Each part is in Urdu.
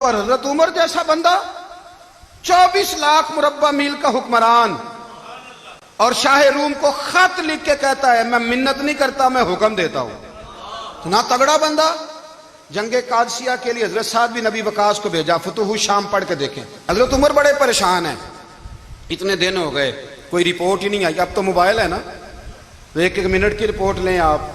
اور حضرت عمر جیسا بندہ 24 لاکھ مربع میل کا حکمران اور شاہ روم کو خط لکھ کے کہتا ہے میں منت نہیں کرتا میں حکم دیتا ہوں. اتنا تگڑا بندہ. جنگ قادسیہ کے لیے حضرت سعد بن ابی وقاص کو بھیجا. فتوح شام پڑھ کے دیکھیں. حضرت عمر بڑے پریشان ہیں, اتنے دن ہو گئے کوئی رپورٹ ہی نہیں آئی. اب تو موبائل ہے نا, ایک ایک منٹ کی رپورٹ لیں آپ,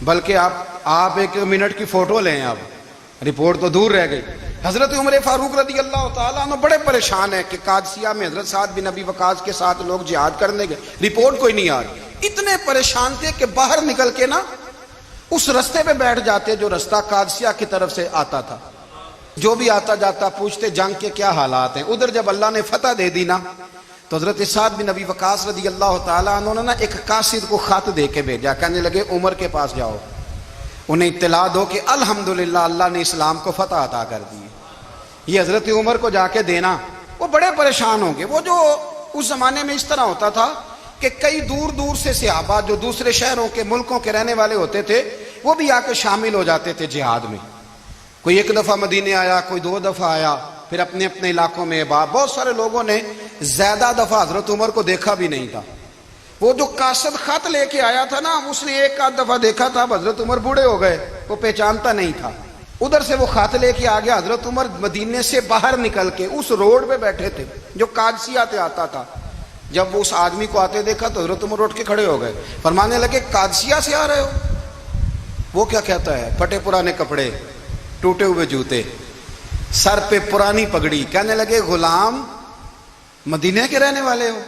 بلکہ آپ ایک ایک منٹ کی فوٹو لیں. آپ رپورٹ تو دور رہ گئی. حضرت عمر فاروق رضی اللہ تعالیٰ عنہ بڑے پریشان ہیں کہ قادسیہ میں حضرت سعد بن ابی وقاص کے ساتھ لوگ جہاد کرنے گئے, رپورٹ کوئی نہیں آ رہی. اتنے پریشان تھے کہ باہر نکل کے نا اس رستے پہ بیٹھ جاتے جو رستہ قادسیہ کی طرف سے آتا تھا. جو بھی آتا جاتا پوچھتے جنگ کے کیا حالات ہیں. ادھر جب اللہ نے فتح دے دی نا تو حضرت سعد بن ابی وقاص رضی اللہ تعالیٰ عنہ نے ایک قاصد کو خط دے کے بھیجا. کہنے لگے عمر کے پاس جاؤ, انہیں اطلاع دو کہ الحمدللہ اللہ نے اسلام کو فتح عطا کر دی. یہ حضرت عمر کو جا کے دینا. وہ بڑے پریشان ہوں گے. وہ جو اس زمانے میں اس طرح ہوتا تھا کہ کئی دور دور سے صحابہ جو دوسرے شہروں کے ملکوں کے رہنے والے ہوتے تھے وہ بھی آ کے شامل ہو جاتے تھے جہاد میں. کوئی ایک دفعہ مدینے آیا, کوئی 2 دفعہ آیا, پھر اپنے اپنے علاقوں میں. بہت سارے لوگوں نے زیادہ دفعہ حضرت عمر کو دیکھا بھی نہیں تھا. وہ جو قاصد خط لے کے آیا تھا نا اس نے ایک آدھ دفعہ دیکھا تھا. حضرت عمر بوڑھے ہو گئے, وہ پہچانتا نہیں تھا. ادھر سے وہ خط لے کے آ گیا. حضرت عمر مدینے سے باہر نکل کے اس روڈ پہ بیٹھے تھے جو قادسیہ سے آتا تھا. جب وہ اس آدمی کو آتے دیکھا تو حضرت عمر اٹھ کے کھڑے ہو گئے, فرمانے لگے قادسیہ سے آ رہے ہو؟ وہ کیا کہتا ہے؟ پھٹے پرانے کپڑے, ٹوٹے ہوئے جوتے, سر پہ پرانی پگڑی. کہنے لگے غلام مدینے کے رہنے والے ہو؟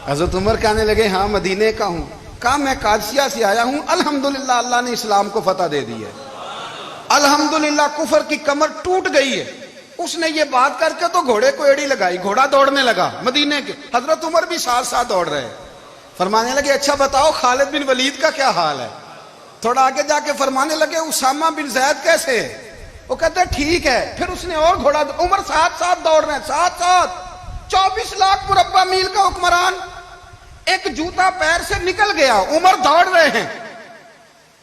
حضرت عمر کہنے لگے ہاں مدینے کا ہوں. کہا میں قادسیہ سے آیا ہوں, الحمدللہ اللہ نے اسلام کو فتح دے دی ہے, الحمدللہ کفر کی کمر ٹوٹ گئی ہے. اس نے یہ بات کر کے تو گھوڑے کو ایڑی لگائی, گھوڑا دوڑنے لگا مدینے کے. حضرت عمر بھی ساتھ ساتھ دوڑ رہے. فرمانے لگے اچھا بتاؤ خالد بن ولید کا کیا حال ہے؟ تھوڑا آگے جا کے فرمانے لگے اسامہ بن زید کیسے ہے؟ وہ کہتے ہیں ٹھیک ہے. پھر اس نے اور گھوڑا. عمر ساتھ ساتھ دوڑ رہے ہیں, ساتھ ساتھ. 24 لاکھ مربع میل کا حکمران, ایک جوتا پیر سے نکل گیا, عمر دوڑ رہے ہیں.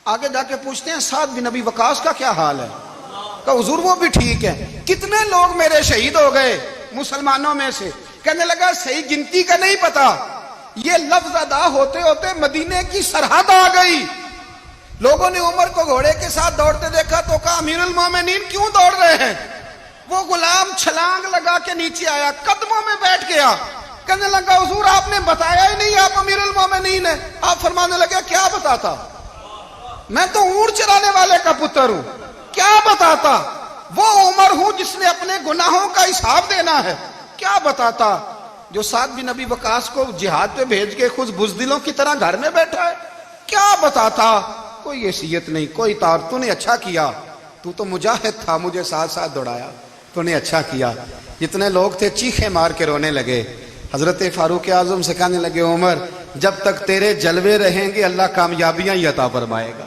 آگے جا کے پوچھتے ہیں سعد بن ابی وقاص کا کیا حال ہے؟ کہ حضور وہ بھی ٹھیک ہے. کتنے لوگ میرے شہید ہو گئے مسلمانوں میں سے؟ کہنے لگا صحیح گنتی کا نہیں پتا, یہ لفظ ادا ہوتے ہوتے مدینے کی سرحد آ گئی. لوگوں نے عمر کو گھوڑے کے ساتھ دوڑتے دیکھا تو کہا امیر المومنین کیوں دوڑ رہے ہیں؟ وہ غلام چھلانگ لگا کے نیچے آیا, قدموں میں بیٹھ گیا. کہنے لگا حضور آپ نے بتایا ہی نہیں آپ امیر المومنین ہیں. آپ فرمانے لگے کیا بتاتا؟ میں تو اونٹ چرانے والے کا پتر ہوں, کیا بتاتا؟ وہ عمر ہوں جس نے اپنے گناہوں کا حساب دینا ہے, کیا بتاتا؟ جو سعد بن ابی وقاص کو جہاد پہ بھیج کے خود بزدلوں کی طرح گھر میں بیٹھا ہے, کیا بتاتا؟ کوئی حیثیت نہیں, کوئی تار. تو نے اچھا کیا, تو تو مجاہد تھا, مجھے ساتھ ساتھ دوڑایا, تو نے اچھا کیا. جتنے لوگ تھے چیخے مار کے رونے لگے. حضرت فاروق اعظم سے کہنے لگے عمر جب تک تیرے جلوے رہیں گے اللہ کامیابیاں ہی عطا فرمائے گا,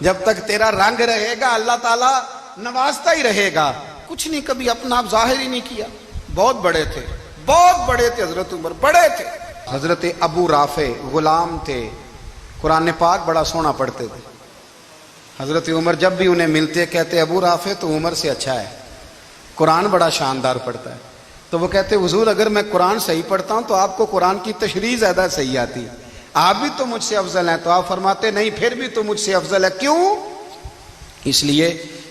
جب تک تیرا رنگ رہے گا اللہ تعالیٰ نوازتا ہی رہے گا. کچھ نہیں کبھی اپنا آپ ظاہر ہی نہیں کیا. بہت بڑے تھے, بہت بڑے تھے حضرت عمر, بڑے تھے. حضرت ابو رافع غلام تھے, قرآن پاک بڑا سونا پڑھتے تھے. حضرت عمر جب بھی انہیں ملتے کہتے ابو رافع تو عمر سے اچھا ہے, قرآن بڑا شاندار پڑھتا ہے. تو وہ کہتے حضور اگر میں قرآن صحیح پڑھتا ہوں تو آپ کو قرآن کی تشریح زیادہ صحیح آتی ہے, آپ بھی تو مجھ سے افضل ہیں. تو آپ فرماتے نہیں پھر بھی تو مجھ سے افضل ہے. کیوں؟ اس لیے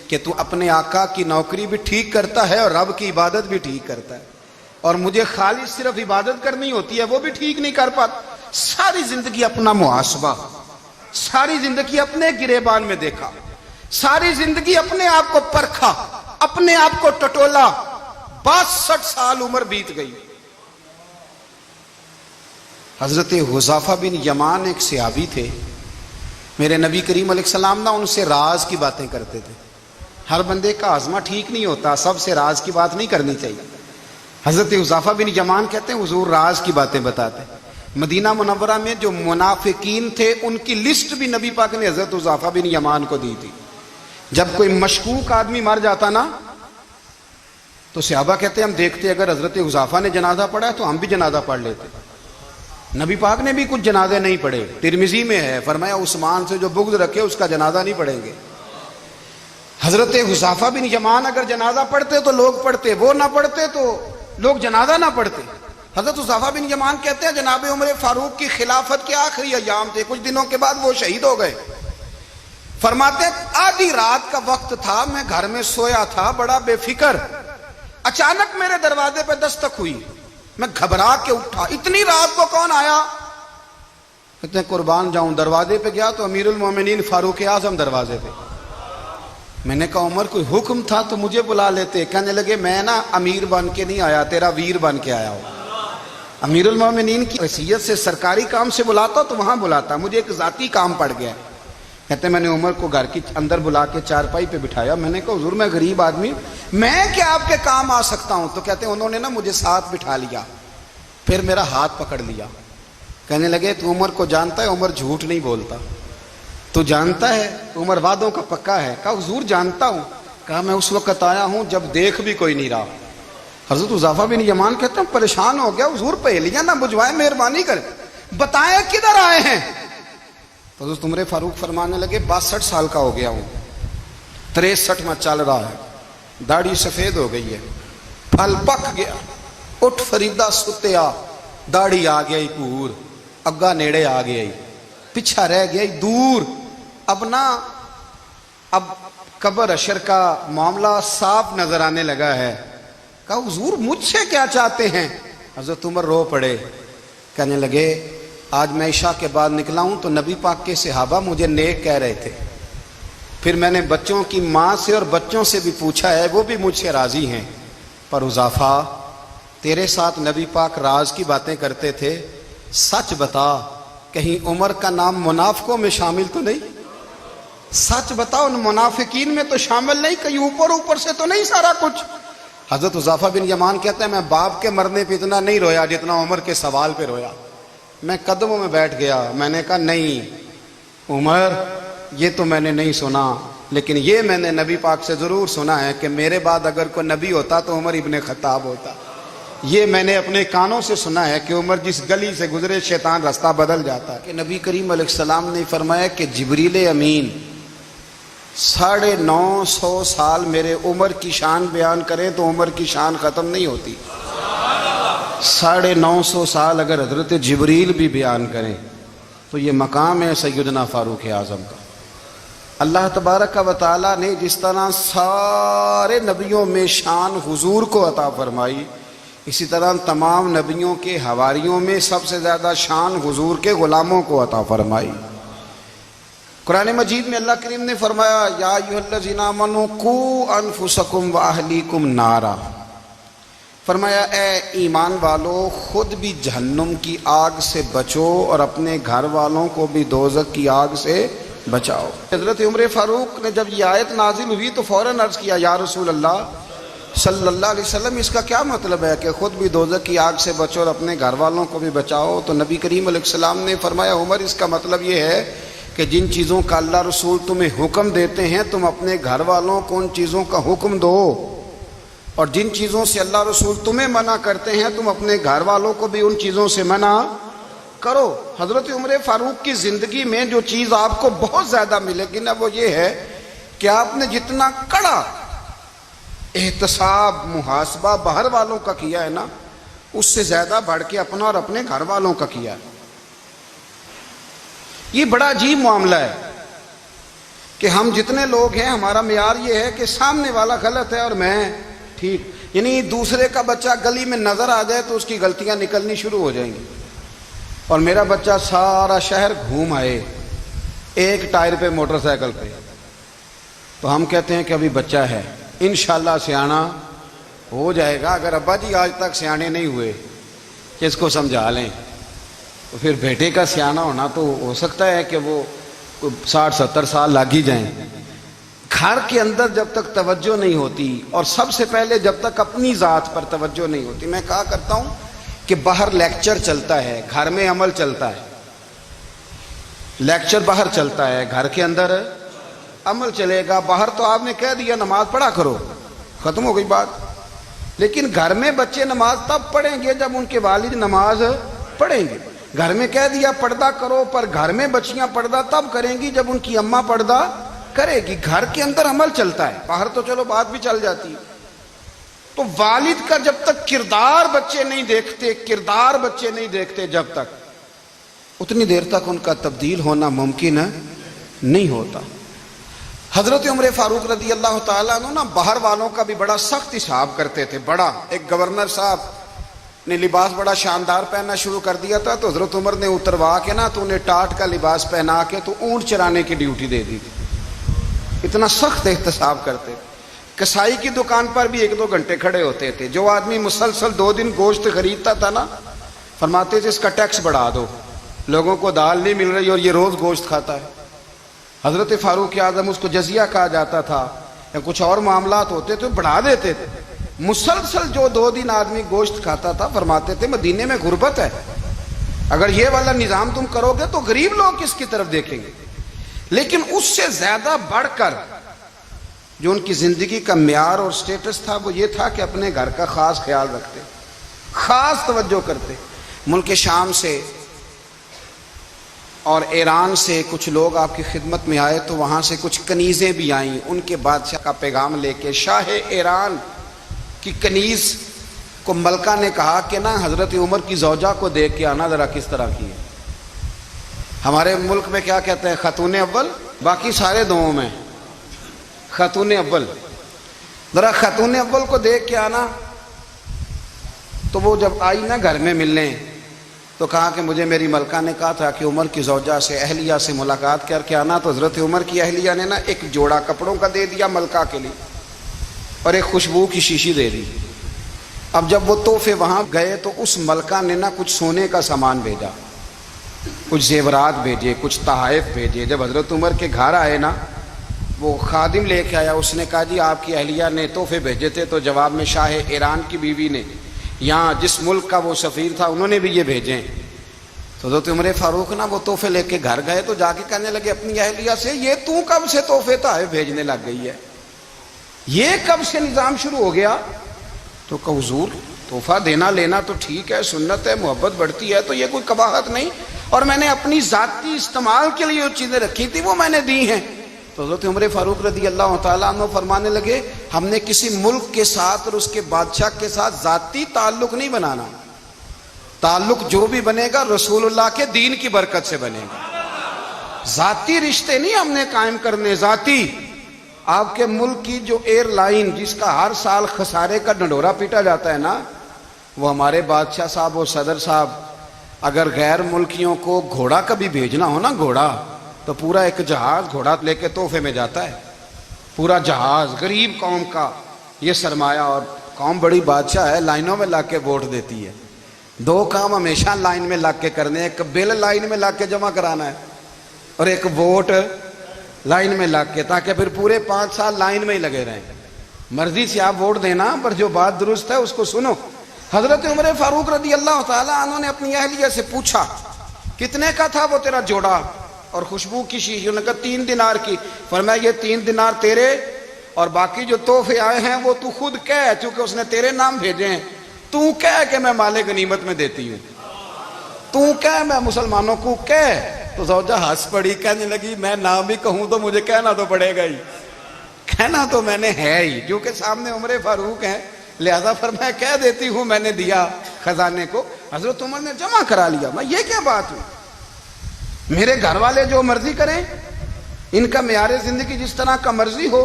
کہ تو اپنے آقا کی نوکری بھی ٹھیک کرتا ہے اور رب کی عبادت بھی ٹھیک کرتا ہے, اور مجھے خالص صرف عبادت کرنی ہوتی ہے وہ بھی ٹھیک نہیں کر پاتا. ساری زندگی اپنا محاسبہ, ساری زندگی اپنے گریبان میں دیکھا, ساری زندگی اپنے آپ کو پرکھا, اپنے آپ کو ٹٹولا. 62 سال عمر بیت گئی. حضرت حذیفہ بن یمان ایک صحابی تھے, میرے نبی کریم علیہ السلام نا ان سے راز کی باتیں کرتے تھے. ہر بندے کا ہاضمہ ٹھیک نہیں ہوتا, سب سے راز کی بات نہیں کرنی چاہیے. حضرت حذیفہ بن یمان کہتے ہیں حضور راز کی باتیں بتاتے. مدینہ منورہ میں جو منافقین تھے ان کی لسٹ بھی نبی پاک نے حضرت حذیفہ بن یمان کو دی تھی. جب کوئی مشکوک آدمی مر جاتا نا تو صحابہ کہتے ہیں ہم دیکھتے اگر حضرت حذیفہ نے جنازہ پڑھا ہے تو ہم بھی جنازہ پڑھ لیتے. نبی پاک نے بھی کچھ جنازے نہیں پڑھے, ترمذی میں ہے, فرمایا عثمان سے جو بغض رکھے اس کا جنازہ نہیں پڑھیں گے. حضرت حذیفہ بن یمان اگر جنازہ پڑھتے تو لوگ پڑھتے، وہ نہ پڑھتے تو لوگ جنازہ نہ پڑھتے۔ حضرت حذیفہ بن یمان کہتے ہیں جناب عمر فاروق کی خلافت کے آخری ایام تھے، کچھ دنوں کے بعد وہ شہید ہو گئے۔ فرماتے آدھی رات کا وقت تھا، میں گھر میں سویا تھا بڑا بے فکر، اچانک میرے دروازے پہ دستک ہوئی، میں گھبرا کے اٹھا، اتنی رات کو کون آیا؟ کہتے ہیں قربان جاؤں، دروازے پہ گیا تو امیر المومنین فاروق اعظم دروازے پہ۔ میں نے کہا عمر کوئی حکم تھا تو مجھے بلا لیتے۔ کہنے لگے میں نا امیر بن کے نہیں آیا، تیرا ویر بن کے آیا ہوں۔ امیر المومنین کی حیثیت سے سرکاری کام سے بلاتا تو وہاں بلاتا، مجھے ایک ذاتی کام پڑ گیا۔ کہتے ہیں میں نے عمر کو گھر کی اندر بلا کے چارپائی پہ بٹھایا، میں نے کہا حضور میں غریب آدمی، میں کیا آپ کے کام آ سکتا ہوں؟ تو کہتے ہیں انہوں نے نا مجھے ساتھ بٹھا لیا، پھر میرا ہاتھ پکڑ لیا، کہنے لگے تو عمر کو جانتا ہے؟ عمر جھوٹ نہیں بولتا۔ تو جانتا ہے؟ عمر وعدوں کا پکا ہے۔ کہا حضور جانتا ہوں۔ کہا میں اس وقت آیا ہوں جب دیکھ بھی کوئی نہیں رہا۔ حضرت حذیفہ بن یمان کہتے ہیں پریشان ہو گیا، حضور پہلیاں نہ بجھوائے، مہربانی کر بتائیں کدھر آئے ہیں؟ تو حضرت عمر فاروق فرمانے لگے 62 سال کا ہو گیا ہوں، 63 میں چل رہا ہے، داڑھی سفید ہو گئی ہے، پھل پک گیا، اٹھ فریدہ ستیا، داڑھی آ گئی پور، اگا نیڑے آ گئی، پیچھا رہ گئی دور، اب قبر اشر کا معاملہ صاف نظر آنے لگا ہے۔ کہا حضور مجھ سے کیا چاہتے ہیں؟ حضرت عمر رو پڑے، کہنے لگے آج میں عشاء کے بعد نکلا ہوں تو نبی پاک کے صحابہ مجھے نیک کہہ رہے تھے، پھر میں نے بچوں کی ماں سے اور بچوں سے بھی پوچھا ہے، وہ بھی مجھ سے راضی ہیں، پر حذیفہ تیرے ساتھ نبی پاک راز کی باتیں کرتے تھے، سچ بتا کہیں عمر کا نام منافقوں میں شامل تو نہیں؟ سچ بتاؤ، ان منافقین میں تو شامل نہیں، کہیں اوپر سے تو نہیں سارا کچھ؟ حضرت حذیفہ بن یمان کہتے ہیں میں باپ کے مرنے پہ اتنا نہیں رویا جتنا عمر کے سوال پہ رویا۔ میں قدموں میں بیٹھ گیا، میں نے کہا نہیں عمر، یہ تو میں نے نہیں سنا، لیکن یہ میں نے نبی پاک سے ضرور سنا ہے کہ میرے بعد اگر کوئی نبی ہوتا تو عمر ابن خطاب ہوتا۔ یہ میں نے اپنے کانوں سے سنا ہے کہ عمر جس گلی سے گزرے شیطان رستہ بدل جاتا ہے۔ کہ نبی کریم علیہ السلام نے فرمایا کہ جبریل امین 950 سال میرے عمر کی شان بیان کریں تو عمر کی شان ختم نہیں ہوتی۔ 950 سال اگر حضرت جبریل بھی بیان کریں تو یہ مقام ہے سیدنا فاروق اعظم کا۔ اللہ تبارک و تعالیٰ نے جس طرح سارے نبیوں میں شان حضور کو عطا فرمائی، اسی طرح تمام نبیوں کے حواریوں میں سب سے زیادہ شان حضور کے غلاموں کو عطا فرمائی۔ قرآن مجید میں اللہ کریم نے فرمایا یا ایھا الذین آمنوا قوا انفسکم واہلیکم نارا، فرمایا اے ایمان والو خود بھی جہنم کی آگ سے بچو اور اپنے گھر والوں کو بھی دوزخ کی آگ سے بچاؤ۔ حضرت عمر فاروق نے جب یہ آیت نازل ہوئی تو فوراً عرض کیا یا رسول اللہ صلی اللہ علیہ وسلم اس کا کیا مطلب ہے کہ خود بھی دوزخ کی آگ سے بچو اور اپنے گھر والوں کو بھی بچاؤ؟ تو نبی کریم علیہ السلام نے فرمایا عمر اس کا مطلب یہ ہے کہ جن چیزوں کا اللہ رسول تمہیں حکم دیتے ہیں تم اپنے گھر والوں کو ان چیزوں کا حکم دو، اور جن چیزوں سے اللہ رسول تمہیں منع کرتے ہیں تم اپنے گھر والوں کو بھی ان چیزوں سے منع کرو۔ حضرت عمر فاروق کی زندگی میں جو چیز آپ کو بہت زیادہ ملے گی نا وہ یہ ہے کہ آپ نے جتنا کڑا احتساب محاسبہ باہر والوں کا کیا ہے نا، اس سے زیادہ بڑھ کے اپنا اور اپنے گھر والوں کا کیا ہے۔ یہ بڑا عجیب معاملہ ہے کہ ہم جتنے لوگ ہیں ہمارا معیار یہ ہے کہ سامنے والا غلط ہے اور میں ٹھیک، یعنی دوسرے کا بچہ گلی میں نظر آ جائے تو اس کی غلطیاں نکلنی شروع ہو جائیں گی، اور میرا بچہ سارا شہر گھوم آئے ایک ٹائر پہ موٹر سائیکل پہ تو ہم کہتے ہیں کہ ابھی بچہ ہے، انشاءاللہ سیانا ہو جائے گا۔ اگر ابا جی آج تک سیانے نہیں ہوئے کہ اس کو سمجھا لیں تو پھر بیٹے کا سیانا ہونا تو ہو سکتا ہے کہ وہ 60-70 سال لگ ہی جائیں۔ گھر کے اندر جب تک توجہ نہیں ہوتی اور سب سے پہلے جب تک اپنی ذات پر توجہ نہیں ہوتی، میں کہا کرتا ہوں کہ باہر لیکچر چلتا ہے گھر میں عمل چلتا ہے، لیکچر باہر چلتا ہے گھر کے اندر عمل چلے گا۔ باہر تو آپ نے کہہ دیا نماز پڑھا کرو، ختم ہو گئی بات، لیکن گھر میں بچے نماز تب پڑھیں گے جب ان کے والد نماز پڑھیں گے۔ گھر میں کہہ دیا پردہ کرو، پر گھر میں بچیاں پردہ تب کریں گی جب ان کی اماں پردہ کرے گی. گھر کے اندر عمل چلتا ہے, باہر تو چلو بات بھی چل جاتی ہے. تو والد کا جب تک کردار بچے نہیں دیکھتے جب تک, اتنی دیر تک ان کا تبدیل ہونا ممکن نہیں ہوتا. حضرت عمر فاروق رضی اللہ تعالیٰ عنہ باہر والوں کا بھی بڑا سخت حساب کرتے تھے. بڑا ایک گورنر صاحب نے لباس بڑا شاندار پہننا شروع کر دیا تھا, تو حضرت عمر نے اتروا کے نا تو انہیں ٹاٹ کا لباس پہنا کے تو اونٹ چرانے کی ڈیوٹی دے دی تھی. اتنا سخت احتساب کرتے تھے. کسائی کی دکان پر بھی 1-2 گھنٹے کھڑے ہوتے تھے. جو آدمی مسلسل 2 دن گوشت خریدتا تھا نا, فرماتے تھے اس کا ٹیکس بڑھا دو, لوگوں کو دال نہیں مل رہی اور یہ روز گوشت کھاتا ہے. حضرت فاروق اعظم, اس کو جزیہ کہا جاتا تھا, یا کچھ اور معاملات ہوتے تو بڑھا دیتے تھے. مسلسل جو 2 دن آدمی گوشت کھاتا تھا, فرماتے تھے مدینے میں غربت ہے, اگر یہ والا نظام تم کرو گے تو غریب لوگ کس کی طرف دیکھیں گے. لیکن اس سے زیادہ بڑھ کر جو ان کی زندگی کا معیار اور سٹیٹس تھا وہ یہ تھا کہ اپنے گھر کا خاص خیال رکھتے, خاص توجہ کرتے. ملک شام سے اور ایران سے کچھ لوگ آپ کی خدمت میں آئے, تو وہاں سے کچھ کنیزیں بھی آئیں ان کے بادشاہ کا پیغام لے کے. شاہ ایران کی کنیز کو ملکہ نے کہا کہ نا حضرت عمر کی زوجہ کو دیکھ کے آنا ذرا کس طرح کی ہے. ہمارے ملک میں کیا کہتے ہیں, خاتون اول, باقی سارے دوؤں میں خاتون اول. ذرا خاتون اول کو دیکھ کے آنا. تو وہ جب آئی نا گھر میں ملنے, تو کہا کہ مجھے میری ملکہ نے کہا تھا کہ عمر کی زوجہ سے, اہلیہ سے ملاقات کر کے آنا. تو حضرت عمر کی اہلیہ نے نا ایک جوڑا کپڑوں کا دے دیا ملکہ کے لیے, اور ایک خوشبو کی شیشی دے دی. اب جب وہ تحفے وہاں گئے تو اس ملکہ نے نا کچھ سونے کا سامان بھیجا, کچھ زیورات بھیجے, کچھ تحائف بھیجے. جب حضرت عمر کے گھر آئے نا, وہ خادم لے کے آیا, اس نے کہا جی آپ کی اہلیہ نے تحفے بھیجے تھے. تو جواب میں شاہ ایران کی بیوی نے, یہاں جس ملک کا وہ سفیر تھا, انہوں نے بھی یہ بھیجے. تو حضرت عمر فاروق نا وہ تحفے لے کے گھر گئے, تو جا کے کہنے لگے اپنی اہلیہ سے, یہ تو کب سے تحفے تحائف بھیجنے لگ گئی ہے, یہ کب سے نظام شروع ہو گیا؟ تو کہ حضور تحفہ دینا لینا تو ٹھیک ہے, سنت ہے, محبت بڑھتی ہے, تو یہ کوئی قباحت نہیں, اور میں نے اپنی ذاتی استعمال کے لیے جو چیزیں رکھی تھی وہ میں نے دی ہیں. تو حضرت عمر فاروق رضی اللہ تعالیٰ عنہ فرمانے لگے, ہم نے کسی ملک کے ساتھ اور اس کے بادشاہ کے ساتھ ذاتی تعلق نہیں بنانا, تعلق جو بھی بنے گا رسول اللہ کے دین کی برکت سے بنے گا. ذاتی رشتے نہیں ہم نے قائم کرنے. ذاتی آپ کے ملک کی جو ایئر لائن جس کا ہر سال خسارے کا ڈنڈورا پیٹا جاتا ہے نا, وہ ہمارے بادشاہ صاحب اور صدر صاحب اگر غیر ملکیوں کو گھوڑا کبھی بھیجنا ہو نا, گھوڑا, تو پورا ایک جہاز گھوڑا لے کے تحفے میں جاتا ہے, پورا جہاز غریب قوم کا یہ سرمایہ. اور قوم بڑی بادشاہ ہے, لائنوں میں لگ کے ووٹ دیتی ہے. 2 کام ہمیشہ لائن میں لگ کے کرنے, ایک بل لائن میں لگ کے جمع کرانا ہے, اور ایک ووٹ لائن میں لگ کے, تاکہ پھر پورے 5 سال لائن میں ہی لگے رہیں. مرضی سے آپ ووٹ دینا, پر جو بات درست ہے اس کو سنو. حضرت عمر فاروق رضی اللہ تعالیٰ عنہ نے اپنی اہلیہ سے پوچھا کتنے کا تھا وہ تیرا جوڑا اور خوشبو کی شیشی؟ انہوں نے کہا 3 دینار کی. فرمایا یہ 3 دینار تیرے, اور باقی جو تحفے آئے ہیں وہ تو خود کہہ, چونکہ اس نے تیرے نام بھیجے ہیں, تو کہہ کہ میں مال غنیمت میں دیتی ہوں, تو کہہ میں مسلمانوں کو کہہ. تو زوجہ ہنس پڑی, کہنے لگی میں نام بھی کہوں تو مجھے کہنا تو پڑے گا ہی, کہنا تو میں نے ہے ہی, کیونکہ سامنے عمر فاروق ہیں, لہذا فرمایا کہہ دیتی ہوں میں نے دیا خزانے کو. حضرت عمر نے جمع کرا لیا. میں یہ کیا بات ہوئی, میرے گھر والے جو مرضی کریں, ان کا معیار زندگی جس طرح کا مرضی ہو.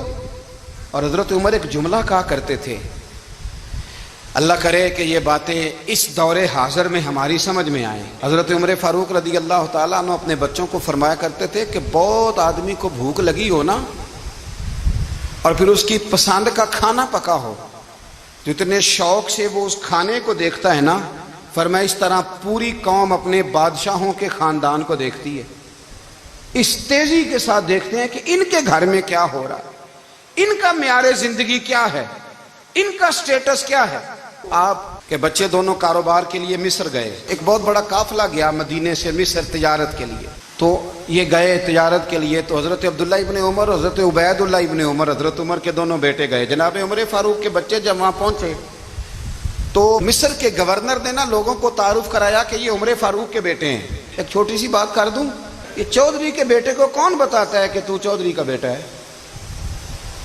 اور حضرت عمر ایک جملہ کہا کرتے تھے, اللہ کرے کہ یہ باتیں اس دور حاضر میں ہماری سمجھ میں آئیں. حضرت عمر فاروق رضی اللہ تعالیٰ عنہ اپنے بچوں کو فرمایا کرتے تھے کہ بہت آدمی کو بھوک لگی ہو نا, اور پھر اس کی پسند کا کھانا پکا ہو, جتنے شوق سے وہ اس کھانے کو دیکھتا ہے نا, فرمایا اس طرح پوری قوم اپنے بادشاہوں کے خاندان کو دیکھتی ہے, اس تیزی کے ساتھ دیکھتے ہیں کہ ان کے گھر میں کیا ہو رہا ہے, ان کا معیار زندگی کیا ہے, ان کا سٹیٹس کیا ہے. آپ کے بچے دونوں کاروبار کے لیے مصر گئے, ایک بہت بڑا قافلہ گیا مدینے سے مصر تجارت کے لیے. تو یہ گئے تجارت کے لیے, تو حضرت عبداللہ ابن عمر اور حضرت عبید اللہ ابن عمر, حضرت عمر کے دونوں بیٹے گئے. جناب عمر فاروق کے بچے جب وہاں پہنچے تو مصر کے گورنر نے نا لوگوں کو تعارف کرایا کہ یہ عمر فاروق کے بیٹے ہیں. ایک چھوٹی سی بات کر دوں, یہ چودھری کے بیٹے کو کون بتاتا ہے کہ تو چودھری کا بیٹا ہے؟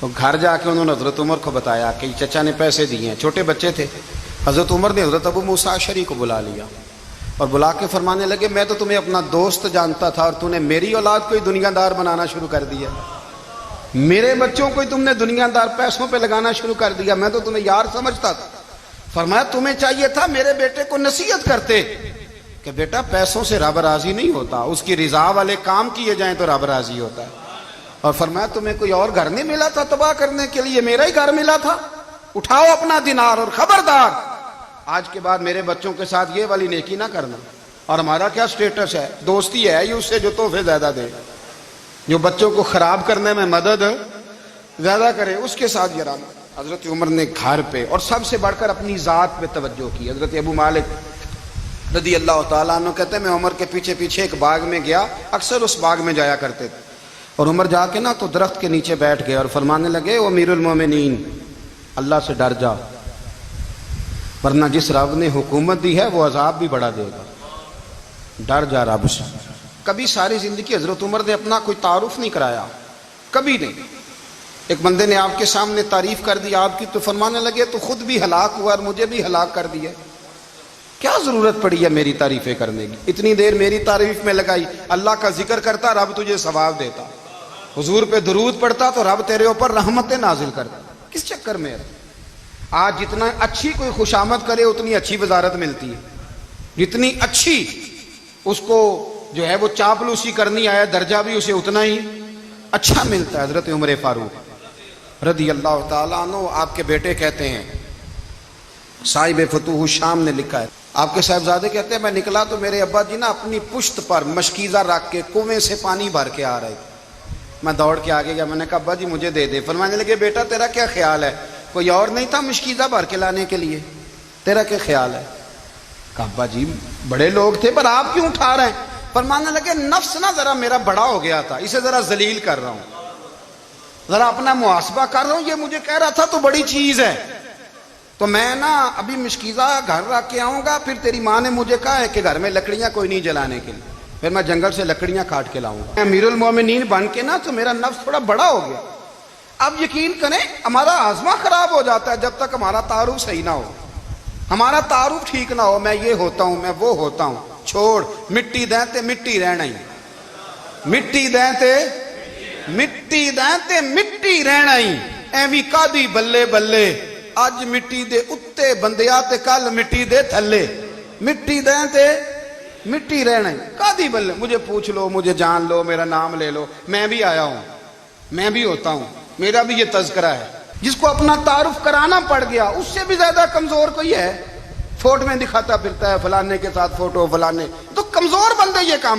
تو گھر جا کے انہوں نے حضرت عمر کو بتایا کہ چچا نے پیسے دیے ہیں، چھوٹے بچے تھے۔ حضرت عمر نے حضرت ابو موسیٰ اشعری کو بلا لیا اور بلا کے فرمانے لگے میں تو تمہیں اپنا دوست جانتا تھا اور تو نے میری اولاد کو ہی دنیا دار بنانا شروع کر دیا، میرے بچوں کو ہی تم نے دنیا دار پیسوں پہ لگانا شروع کر دیا، میں تو تمہیں یار سمجھتا تھا۔ فرمایا تمہیں چاہیے تھا میرے بیٹے کو نصیحت کرتے کہ بیٹا پیسوں سے رب راضی نہیں ہوتا، اس کی رضا والے کام کیے جائیں تو رب راضی ہوتا ہے۔ اور فرمایا تمہیں کوئی اور گھر نہیں ملا تھا تباہ کرنے کے لیے، میرا ہی گھر ملا تھا، اٹھاؤ اپنا دینار اور خبردار آج کے بعد میرے بچوں کے ساتھ یہ والی نیکی نہ کرنا۔ اور ہمارا کیا سٹیٹس ہے، دوستی ہے یہ اس سے جو تحفے زیادہ دے، جو بچوں کو خراب کرنے میں مدد زیادہ کرے اس کے ساتھ جرانا۔ حضرت عمر نے گھر پہ اور سب سے بڑھ کر اپنی ذات پہ توجہ کی۔ حضرت ابو مالک رضی اللہ تعالیٰ عنہ کہتے ہیں میں عمر کے پیچھے پیچھے ایک باغ میں گیا، اکثر اس باغ میں جایا کرتے تھے، اور عمر جا کے نا تو درخت کے نیچے بیٹھ گئے اور فرمانے لگے او امیر المومنین اللہ سے ڈر جا، ورنہ جس رب نے حکومت دی ہے وہ عذاب بھی بڑا دے گا، ڈر جا رب سے۔ کبھی ساری زندگی حضرت عمر نے اپنا کوئی تعارف نہیں کرایا، کبھی نہیں۔ ایک بندے نے آپ کے سامنے تعریف کر دی آپ کی تو فرمانے لگے تو خود بھی ہلاک ہوا اور مجھے بھی ہلاک کر دیا، کیا ضرورت پڑی ہے میری تعریفیں کرنے کی، اتنی دیر میری تعریف میں لگائی، اللہ کا ذکر کرتا رب تجھے ثواب دیتا، حضور پہ درود پڑھتا تو رب تیرے اوپر رحمتیں نازل کرتا، کس چکر میں ہے؟ آج جتنا اچھی کوئی خوشامد کرے اتنی اچھی وزارت ملتی ہے، جتنی اچھی اس کو جو ہے وہ چاپلوسی کرنی آیا درجہ بھی اسے اتنا ہی اچھا ملتا ہے۔ حضرت عمر فاروق رضی اللہ تعالیٰ عنہ آپ کے بیٹے کہتے ہیں، صاحب فتوح الشام نے لکھا ہے، آپ کے صاحبزادے کہتے ہیں میں نکلا تو میرے ابا جی نا اپنی پشت پر مشکیزہ رکھ کے کنویں سے پانی بھر کے آ رہے تھے، میں دوڑ کے آگے گیا، میں نے کہا ابا جی مجھے دے دے۔ فرمانے لگے بیٹا تیرا کیا خیال ہے، کوئی اور نہیں تھا مشکیزہ بھر کے لانے کے لیے، تیرا کیا خیال ہے؟ کہا ابا جی بڑے لوگ تھے پر آپ کیوں اٹھا رہے ہیں؟ فرمانے لگے نفس نا ذرا میرا بڑا ہو گیا تھا، اسے ذرا ذلیل کر رہا ہوں، ذرا اپنا محاسبہ کر رہا ہوں، یہ مجھے کہہ رہا تھا تو بڑی چیز ہے، تو میں نا ابھی مشکیزہ گھر رکھ کے آؤں گا، پھر تیری ماں نے مجھے کہا ہے کہ گھر میں لکڑیاں کوئی نہیں جلانے کے لیے، پھر میں جنگل سے لکڑیاں کاٹ کے لاؤں گا۔ امیر المومنین بن کے نا تو میرا نفس تھوڑا بڑا ہو گیا۔ اب یقین کریں ہمارا آزما خراب ہو جاتا ہے جب تک ہمارا تعارف صحیح نہ ہو، ہمارا تعارف ٹھیک نہ ہو، میں یہ ہوتا ہوں میں وہ ہوتا ہوں، چھوڑ مٹی دیں تے مٹی رہنا ہی، مٹی دیں تے مٹی دیں تے مٹی رہنا ہی، ایویں کادی بلے بلے اج مٹی دے اتے بندیا تے کل مٹی دے تھلے، مٹی دیں تے مٹی رہنا ہی، کادی بلے، مجھے پوچھ لو مجھے جان لو میرا نام لے لو، میں بھی آیا ہوں، میں بھی ہوتا ہوں، میرا بھی یہ تذکرہ ہے۔ جس کو اپنا تعارف کرانا پڑ گیا اس سے بھی زیادہ کمزور کوئی ہے، فوٹو میں دکھاتا پھرتا ہے فلانے کے ساتھ فوٹو فلانے، تو کمزور بندے یہ کام